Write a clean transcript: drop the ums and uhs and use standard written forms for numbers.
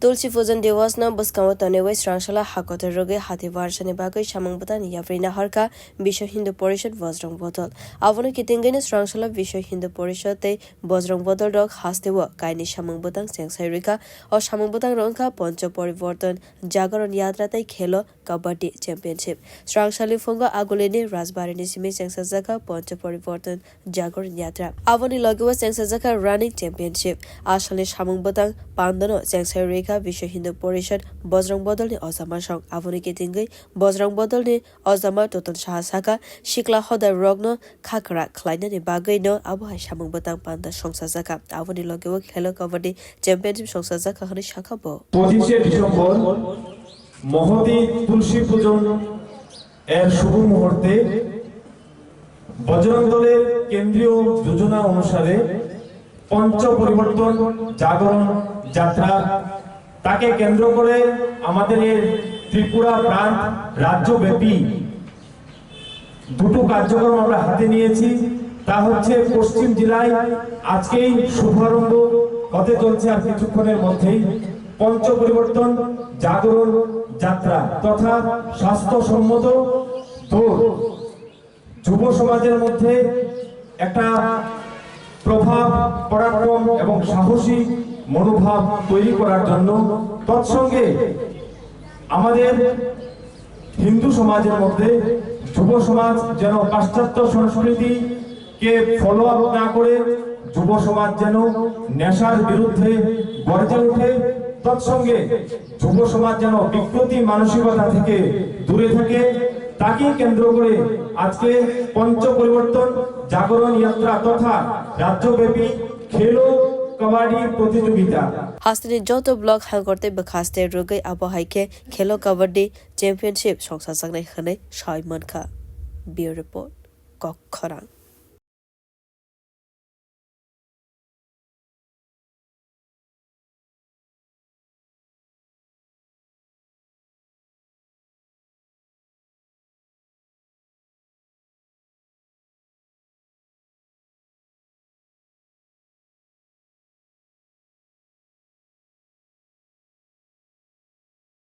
Tulsi Fujan Diwas na Buskawa Tonewe Srangshala Hakote Roge Hati Varshani Bagai Shamangbutan Yavrina Harka Bisho Hindu Porishad Bojrong Bodol. Avonu Kitingene Srangshala Bisho Hindu Porishate Bojrong Bodol Dog Hastewa Kaini Shamangbutan Sengsairika or Shamangbutan Ronka Poncho Porivorton Jagaron Yatra Khelo Kabaddi Championship. Srangshali Funga Agulini Rasbarini Simi Songchajakha Poncho Porivorton Jagaron Yatra. Avoni Logawa Songchajakha Running Championship. Ashali Shamangbutan Pandano Sengsairika Bisho Hindu Porishad Bojrong bodolni ozama shong avoni ketingai Bojrong bodolni ozama toton shahasaka shikla hoda rogno khakra khlaina ni bagai no abo shamung batang panda songchajakha avoni logewo khelo kabaddi championship songchajakha khani shakabo 25 December মহতি তুলসী পূজন এর শুভ মুহূর্তে বজরং দলের কেন্দ্রীয় যোজনা অনুসারে পঞ্চ পরিবর্তন জাগরণ যাত্রা তাকে কেন্দ্র করে আমাদের ত্রিপুরা প্রান্ত রাজ্যব্যাপী দুটো কার্যক্রম আমরা হাতে নিয়েছি তা হচ্ছে পশ্চিম জেলায় আজকেই শুভারম্ভ হতে চলছে আর কিছুক্ষণের মধ্যেই পঞ্চ পরিবর্তন জাগরণ যাত্রা তথা স্বাস্থ্যসম্মত দৌড় যুব সমাজের মধ্যে একটা প্রভাব পরাক্রম এবং সাহসী মনোভাব তৈরি করার জন্য তৎসঙ্গে আমাদের হিন্দু সমাজের মধ্যে যুব সমাজ যেন পাশ্চাত্য সংস্কৃতিকে ফলো আপ না করে যুব সমাজ যেন নেশার বিরুদ্ধে গর্জে ওঠে তৎসঙ্গে যুব সমাজ যেন বিকৃতি মানসিকতা থেকে দূরে থাকে তাকে কেন্দ্র করে আজকে পঞ্চ পরিবর্তন জাগরণ যাত্রা তথা রাজ্যব্যাপী খেলো কবাডি প্রতিযোগিতা হাস্তিনি যত ব্লগ হাল করতে বখাস্তে রোগে আবহাইকে খেলো কাবাডি চ্যাম্পিয়নশিপ সংসার জাগনাই খানে 6 মানখা বিউরো রিপোর্ট কক্ষরাং